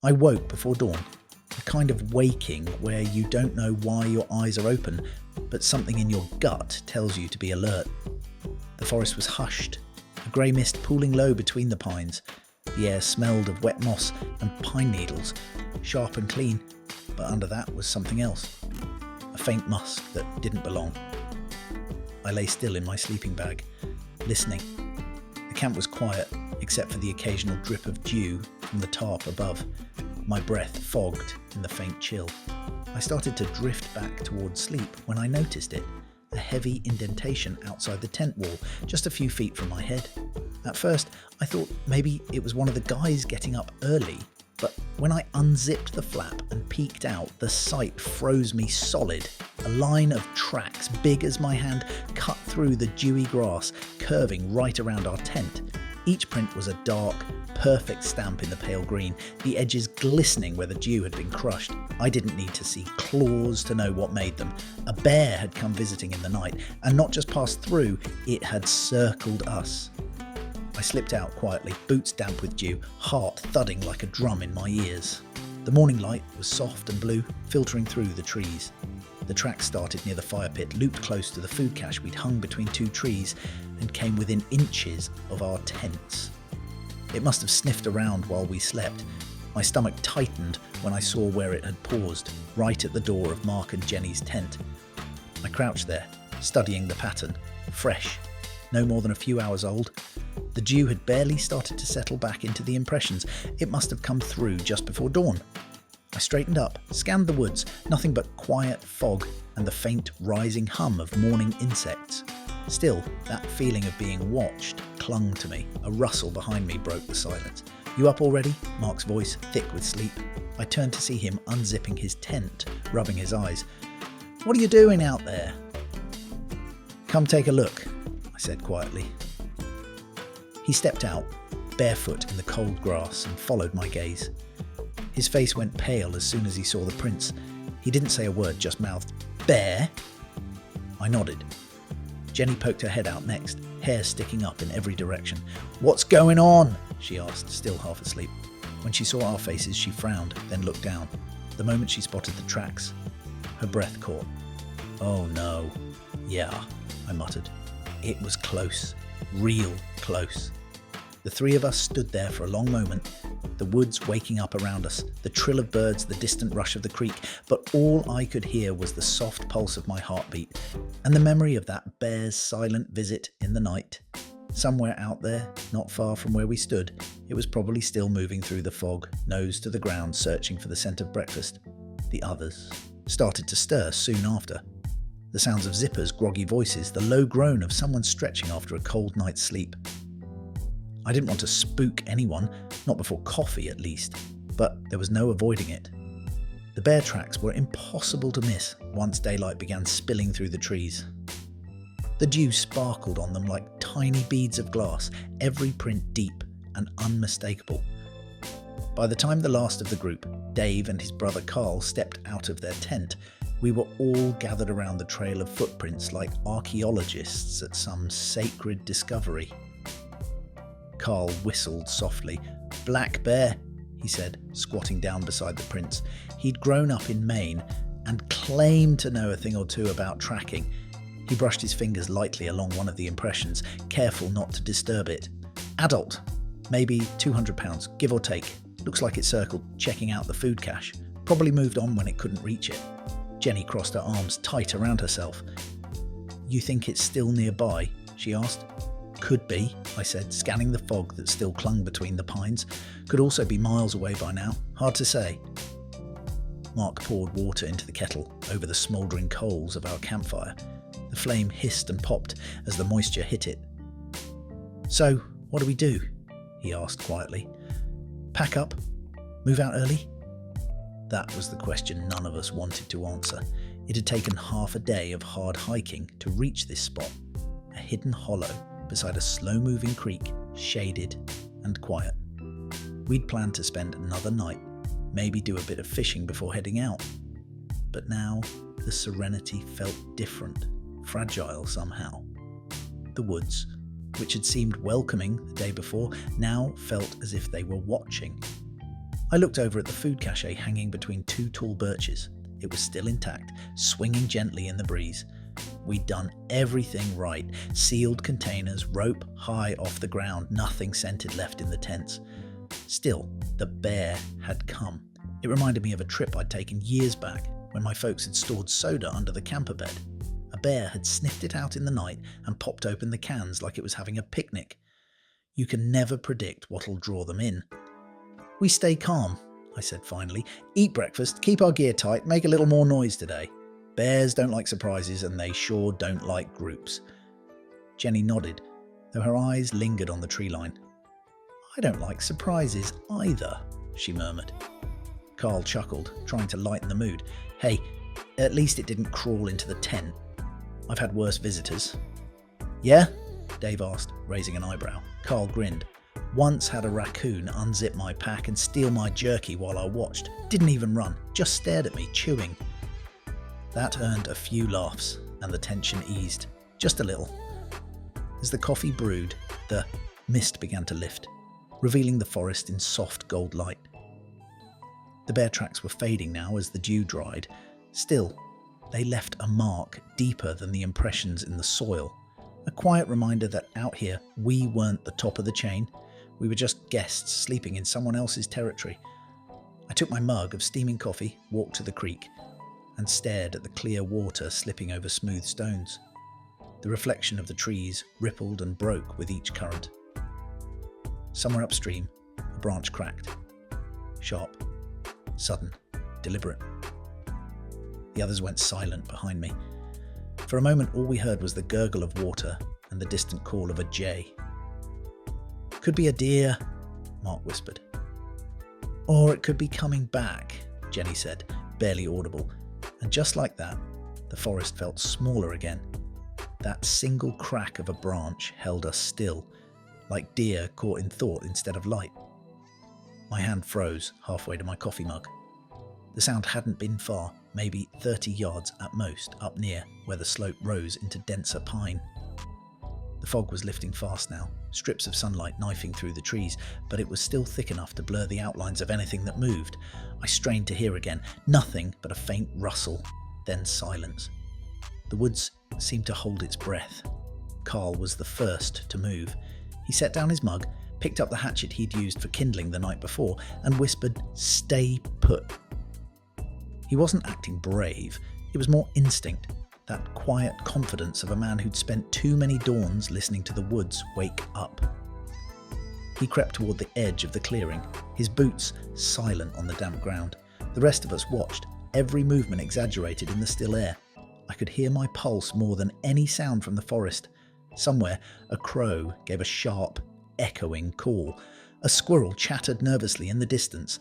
I woke before dawn, a kind of waking where you don't know why your eyes are open, but something in your gut tells you to be alert. The forest was hushed, a grey mist pooling low between the pines. The air smelled of wet moss and pine needles, sharp and clean, but under that was something else, a faint musk that didn't belong. I lay still in my sleeping bag, listening. The camp was quiet, except for the occasional drip of dew from the tarp above. My breath fogged in the faint chill. I started to drift back towards sleep when I noticed it, a heavy indentation outside the tent wall, just a few feet from my head. At first, I thought maybe it was one of the guys getting up early, but when I unzipped the flap and peeked out, the sight froze me solid. A line of tracks big as my hand cut through the dewy grass, curving right around our tent. Each print was a dark, perfect stamp in the pale green, the edges glistening where the dew had been crushed. I didn't need to see claws to know what made them. A bear had come visiting in the night, and not just passed through, it had circled us. I slipped out quietly, boots damp with dew, heart thudding like a drum in my ears. The morning light was soft and blue, filtering through the trees. The track started near the fire pit, looped close to the food cache we'd hung between two trees, and came within inches of our tents. It must have sniffed around while we slept. My stomach tightened when I saw where it had paused, right at the door of Mark and Jenny's tent. I crouched there, studying the pattern, fresh, no more than a few hours old. The dew had barely started to settle back into the impressions. It must have come through just before dawn. I straightened up, scanned the woods, nothing but quiet fog and the faint rising hum of morning insects. Still, that feeling of being watched clung to me. A rustle behind me broke the silence. "You up already?" Mark's voice, thick with sleep. I turned to see him unzipping his tent, rubbing his eyes. "What are you doing out there?" "Come take a look," I said quietly. He stepped out, barefoot in the cold grass, and followed my gaze. His face went pale as soon as he saw the prints. He didn't say a word, just mouthed, "Bear?" I nodded. Jenny poked her head out next, hair sticking up in every direction. "What's going on?" she asked, still half asleep. When she saw our faces, she frowned, then looked down. The moment she spotted the tracks, her breath caught. "Oh no." "Yeah," I muttered. It was close, real close. The three of us stood there for a long moment, the woods waking up around us, the trill of birds, the distant rush of the creek, but all I could hear was the soft pulse of my heartbeat and the memory of that bear's silent visit in the night. Somewhere out there, not far from where we stood, it was probably still moving through the fog, nose to the ground, searching for the scent of breakfast. The others started to stir soon after. The sounds of zippers, groggy voices, the low groan of someone stretching after a cold night's sleep. I didn't want to spook anyone, not before coffee at least, but there was no avoiding it. The bear tracks were impossible to miss once daylight began spilling through the trees. The dew sparkled on them like tiny beads of glass, every print deep and unmistakable. By the time the last of the group, Dave and his brother Carl, stepped out of their tent, we were all gathered around the trail of footprints like archaeologists at some sacred discovery. Carl whistled softly. "Black bear," he said, squatting down beside the prints. He'd grown up in Maine and claimed to know a thing or two about tracking. He brushed his fingers lightly along one of the impressions, careful not to disturb it. "Adult, maybe 200 pounds, give or take. Looks like it circled, checking out the food cache. Probably moved on when it couldn't reach it." Jenny crossed her arms tight around herself. "You think it's still nearby?" she asked. "Could be," I said, scanning the fog that still clung between the pines. "Could also be miles away by now. Hard to say." Mark poured water into the kettle over the smouldering coals of our campfire. The flame hissed and popped as the moisture hit it. "So, what do we do?" he asked quietly. "Pack up? Move out early?" That was the question none of us wanted to answer. It had taken half a day of hard hiking to reach this spot, a hidden hollow beside a slow-moving creek, shaded and quiet. We'd planned to spend another night, maybe do a bit of fishing before heading out. But now the serenity felt different, fragile somehow. The woods, which had seemed welcoming the day before, now felt as if they were watching. I looked over at the food cache hanging between two tall birches. It was still intact, swinging gently in the breeze. We'd done everything right. Sealed containers, rope high off the ground, nothing scented left in the tents. Still, the bear had come. It reminded me of a trip I'd taken years back when my folks had stored soda under the camper bed. A bear had sniffed it out in the night and popped open the cans like it was having a picnic. You can never predict what'll draw them in. "We stay calm," I said finally. "Eat breakfast, keep our gear tight, make a little more noise today. Bears don't like surprises and they sure don't like groups." Jenny nodded, though her eyes lingered on the tree line. "I don't like surprises either," she murmured. Carl chuckled, trying to lighten the mood. "Hey, at least it didn't crawl into the tent. I've had worse visitors." "Yeah?" Dave asked, raising an eyebrow. Carl grinned. "Once had a raccoon unzip my pack and steal my jerky while I watched. Didn't even run, just stared at me, chewing." That earned a few laughs, and the tension eased, just a little. As the coffee brewed, the mist began to lift, revealing the forest in soft gold light. The bear tracks were fading now as the dew dried. Still, they left a mark deeper than the impressions in the soil. A quiet reminder that out here, we weren't the top of the chain. We were just guests sleeping in someone else's territory. I took my mug of steaming coffee, walked to the creek, and stared at the clear water slipping over smooth stones. The reflection of the trees rippled and broke with each current. Somewhere upstream, a branch cracked. Sharp, sudden, deliberate. The others went silent behind me. For a moment, all we heard was the gurgle of water and the distant call of a jay. "Could be a deer," Mark whispered. "Or it could be coming back," Jenny said, barely audible. And just like that, the forest felt smaller again. That single crack of a branch held us still, like deer caught in thought instead of light. My hand froze halfway to my coffee mug. The sound hadn't been far, maybe 30 yards at most, up near where the slope rose into denser pine. The fog was lifting fast now, strips of sunlight knifing through the trees, but it was still thick enough to blur the outlines of anything that moved. I strained to hear again, nothing but a faint rustle, then silence. The woods seemed to hold its breath. Carl was the first to move. He set down his mug, picked up the hatchet he'd used for kindling the night before, and whispered, "Stay put." He wasn't acting brave, it was more instinct, that quiet confidence of a man who'd spent too many dawns listening to the woods wake up. He crept toward the edge of the clearing, his boots silent on the damp ground. The rest of us watched, every movement exaggerated in the still air. I could hear my pulse more than any sound from the forest. Somewhere, a crow gave a sharp, echoing call. A squirrel chattered nervously in the distance.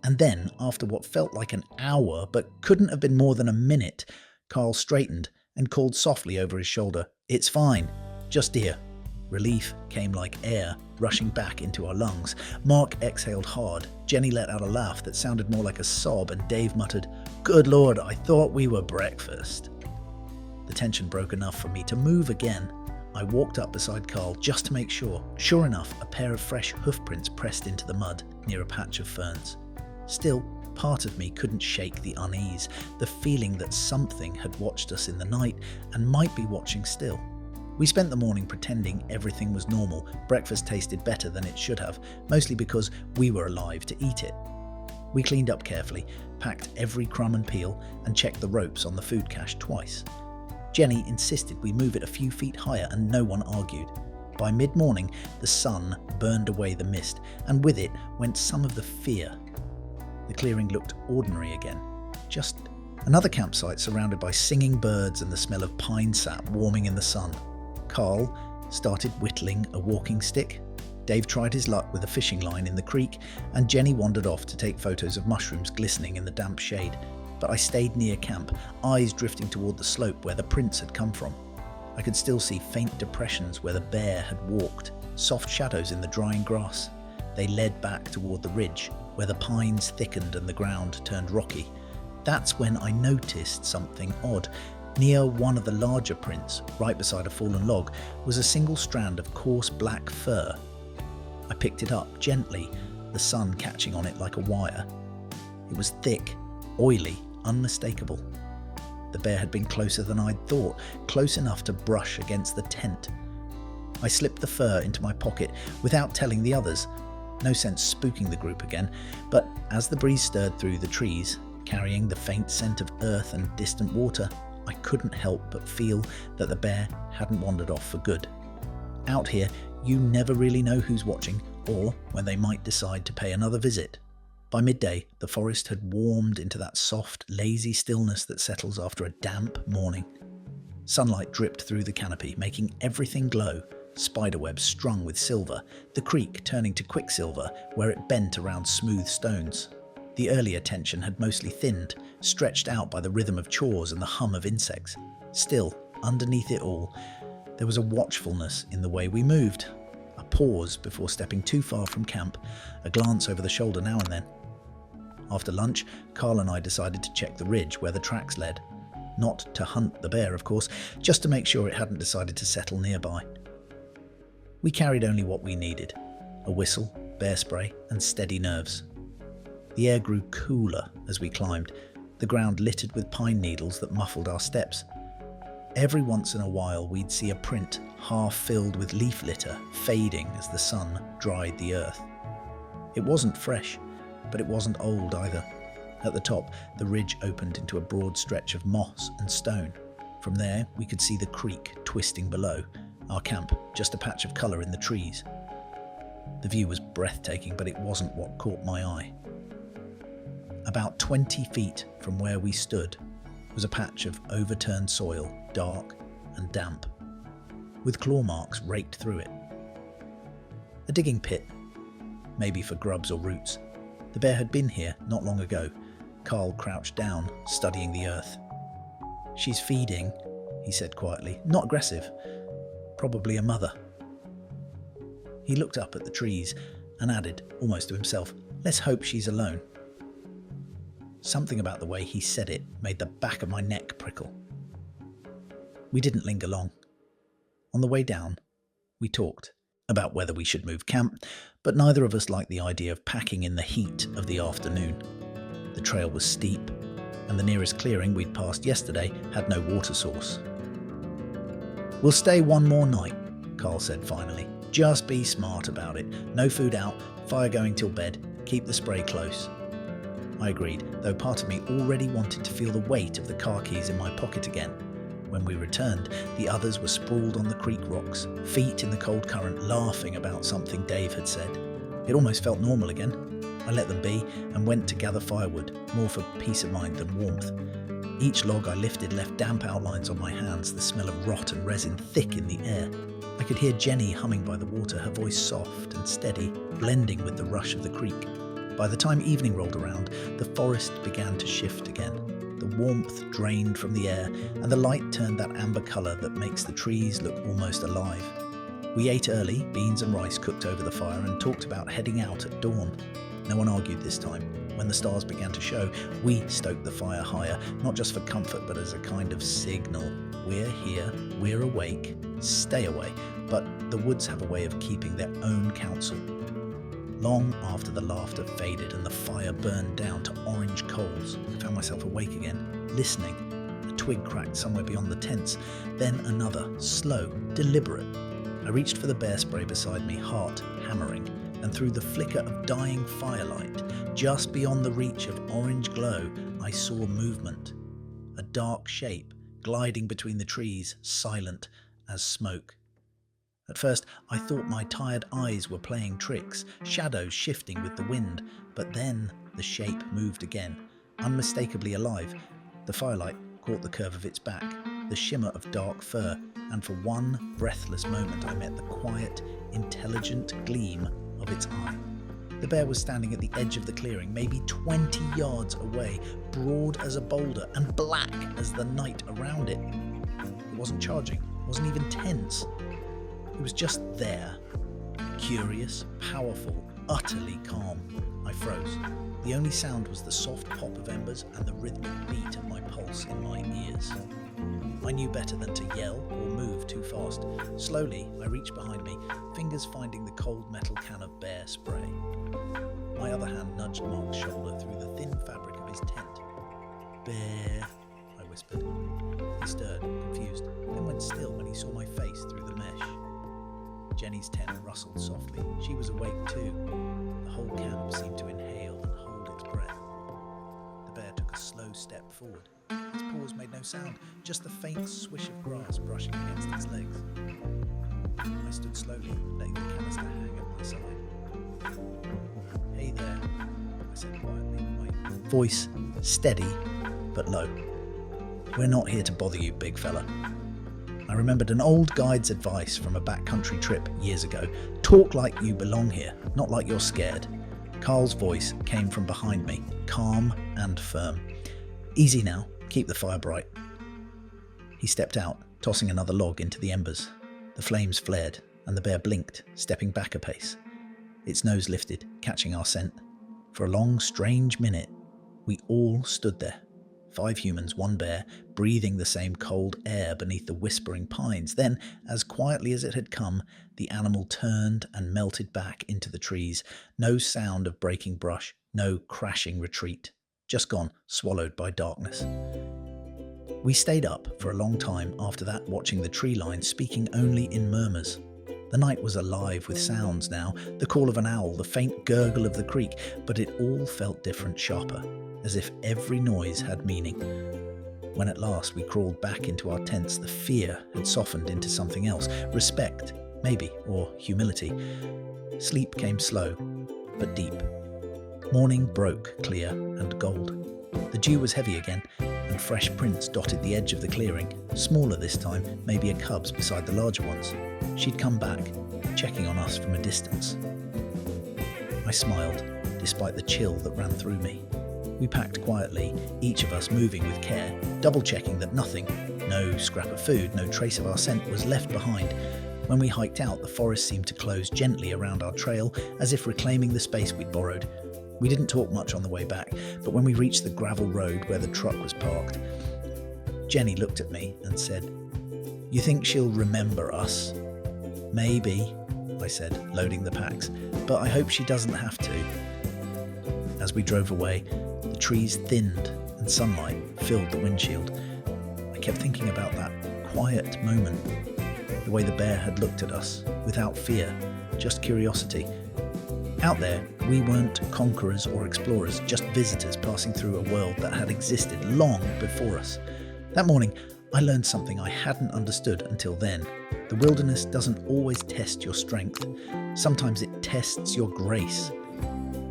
And then, after what felt like an hour, but couldn't have been more than a minute, Carl straightened and called softly over his shoulder, "It's fine, just deer." Relief came like air, rushing back into our lungs. Mark exhaled hard. Jenny let out a laugh that sounded more like a sob, and Dave muttered, "Good Lord, I thought we were breakfast." The tension broke enough for me to move again. I walked up beside Carl just to make sure. Sure enough, a pair of fresh hoofprints pressed into the mud near a patch of ferns. Still, part of me couldn't shake the unease, the feeling that something had watched us in the night and might be watching still. We spent the morning pretending everything was normal. Breakfast tasted better than it should have, mostly because we were alive to eat it. We cleaned up carefully, packed every crumb and peel, and checked the ropes on the food cache twice. Jenny insisted we move it a few feet higher, and no one argued. By mid-morning, the sun burned away the mist, and with it went some of the fear. The clearing looked ordinary again, just another campsite surrounded by singing birds and the smell of pine sap warming in the sun. Carl started whittling a walking stick. Dave tried his luck with a fishing line in the creek, and Jenny wandered off to take photos of mushrooms glistening in the damp shade. But I stayed near camp, eyes drifting toward the slope where the prints had come from. I could still see faint depressions where the bear had walked, soft shadows in the drying grass. They led back toward the ridge, where the pines thickened and the ground turned rocky. That's when I noticed something odd. Near one of the larger prints, right beside a fallen log, was a single strand of coarse black fur. I picked it up gently, the sun catching on it like a wire. It was thick, oily, unmistakable. The bear had been closer than I'd thought, close enough to brush against the tent. I slipped the fur into my pocket without telling the others. No sense spooking the group again, but as the breeze stirred through the trees, carrying the faint scent of earth and distant water, I couldn't help but feel that the bear hadn't wandered off for good. Out here, you never really know who's watching or when they might decide to pay another visit. By midday, the forest had warmed into that soft, lazy stillness that settles after a damp morning. Sunlight dripped through the canopy, making everything glow, spiderwebs strung with silver, the creek turning to quicksilver where it bent around smooth stones. The earlier tension had mostly thinned, stretched out by the rhythm of chores and the hum of insects. Still, underneath it all, there was a watchfulness in the way we moved. A pause before stepping too far from camp, a glance over the shoulder now and then. After lunch, Carl and I decided to check the ridge where the tracks led. Not to hunt the bear, of course, just to make sure it hadn't decided to settle nearby. We carried only what we needed: a whistle, bear spray, and steady nerves. The air grew cooler as we climbed, the ground littered with pine needles that muffled our steps. Every once in a while we'd see a print half filled with leaf litter fading as the sun dried the earth. It wasn't fresh, but it wasn't old either. At the top, the ridge opened into a broad stretch of moss and stone. From there, we could see the creek twisting below, our camp just a patch of colour in the trees. The view was breathtaking, but it wasn't what caught my eye. About 20 feet from where we stood was a patch of overturned soil, dark and damp, with claw marks raked through it. A digging pit, maybe for grubs or roots. The bear had been here not long ago. Carl crouched down, studying the earth. "She's feeding," he said quietly. "Not aggressive. Probably a mother." He looked up at the trees and added, almost to himself, "Let's hope she's alone." Something about the way he said it made the back of my neck prickle. We didn't linger long. On the way down, we talked about whether we should move camp, but neither of us liked the idea of packing in the heat of the afternoon. The trail was steep, and the nearest clearing we'd passed yesterday had no water source. "We'll stay one more night," Carl said finally. "Just be smart about it. No food out, fire going till bed, keep the spray close." I agreed, though part of me already wanted to feel the weight of the car keys in my pocket again. When we returned, the others were sprawled on the creek rocks, feet in the cold current, laughing about something Dave had said. It almost felt normal again. I let them be and went to gather firewood, more for peace of mind than warmth. Each log I lifted left damp outlines on my hands, the smell of rot and resin thick in the air. I could hear Jenny humming by the water, her voice soft and steady, blending with the rush of the creek. By the time evening rolled around, the forest began to shift again. The warmth drained from the air, and the light turned that amber colour that makes the trees look almost alive. We ate early, beans and rice cooked over the fire, and talked about heading out at dawn. No one argued this time. When the stars began to show, we stoked the fire higher, not just for comfort, but as a kind of signal. We're here, we're awake, stay away. But the woods have a way of keeping their own counsel. Long after the laughter faded and the fire burned down to orange coals, I found myself awake again, listening. A twig cracked somewhere beyond the tents, then another, slow, deliberate. I reached for the bear spray beside me, heart hammering, and through the flicker of dying firelight, just beyond the reach of orange glow, I saw movement. A dark shape gliding between the trees, silent as smoke. At first, I thought my tired eyes were playing tricks, shadows shifting with the wind, but then the shape moved again, unmistakably alive. The firelight caught the curve of its back, the shimmer of dark fur, and for one breathless moment I met the quiet, intelligent gleam of its eye. The bear was standing at the edge of the clearing, maybe 20 yards away, broad as a boulder and black as the night around it. It wasn't charging, wasn't even tense. It was just there, curious, powerful, utterly calm. I froze. The only sound was the soft pop of embers and the rhythmic beat of my pulse in my ears. I knew better than to yell or move too fast. Slowly, I reached behind me, fingers finding the cold metal can of bear spray. My other hand nudged Mark's shoulder through the thin fabric of his tent. "Bear," I whispered. He stirred, confused, then went still when he saw my face through the mesh. Jenny's tent rustled softly. She was awake too. The whole camp seemed to inhale and hold its breath. The bear took a slow step forward. Its paws made no sound, just the faint swish of grass brushing against its legs. I stood slowly, letting the canister hang at my side. "Hey there," I said quietly, my voice steady but low. "We're not here to bother you, big fella." I remembered an old guide's advice from a backcountry trip years ago. Talk like you belong here, not like you're scared. Carl's voice came from behind me, calm and firm. "Easy now, keep the fire bright." He stepped out, tossing another log into the embers. The flames flared, and the bear blinked, stepping back a pace. Its nose lifted, catching our scent. For a long, strange minute, we all stood there. 5 humans, 1 bear, breathing the same cold air beneath the whispering pines. Then, as quietly as it had come, the animal turned and melted back into the trees. No sound of breaking brush, no crashing retreat. Just gone, swallowed by darkness. We stayed up for a long time after that, watching the tree line, speaking only in murmurs. The night was alive with sounds now, the call of an owl, the faint gurgle of the creek, but it all felt different, sharper, as if every noise had meaning. When at last we crawled back into our tents, the fear had softened into something else. Respect, maybe, or humility. Sleep came slow, but deep. Morning broke clear and gold. The dew was heavy again, and fresh prints dotted the edge of the clearing, smaller this time, maybe a cub's beside the larger ones. She'd come back, checking on us from a distance. I smiled, despite the chill that ran through me. We packed quietly, each of us moving with care, double-checking that nothing, no scrap of food, no trace of our scent was left behind. When we hiked out, the forest seemed to close gently around our trail, as if reclaiming the space we'd borrowed. We didn't talk much on the way back, but when we reached the gravel road where the truck was parked, Jenny looked at me and said, "You think she'll remember us?" "Maybe," I said, loading the packs, "but I hope she doesn't have to." As we drove away, the trees thinned and sunlight filled the windshield. I kept thinking about that quiet moment, the way the bear had looked at us, without fear, just curiosity. Out there, we weren't conquerors or explorers, just visitors passing through a world that had existed long before us. That morning, I learned something I hadn't understood until then. The wilderness doesn't always test your strength. Sometimes it tests your grace.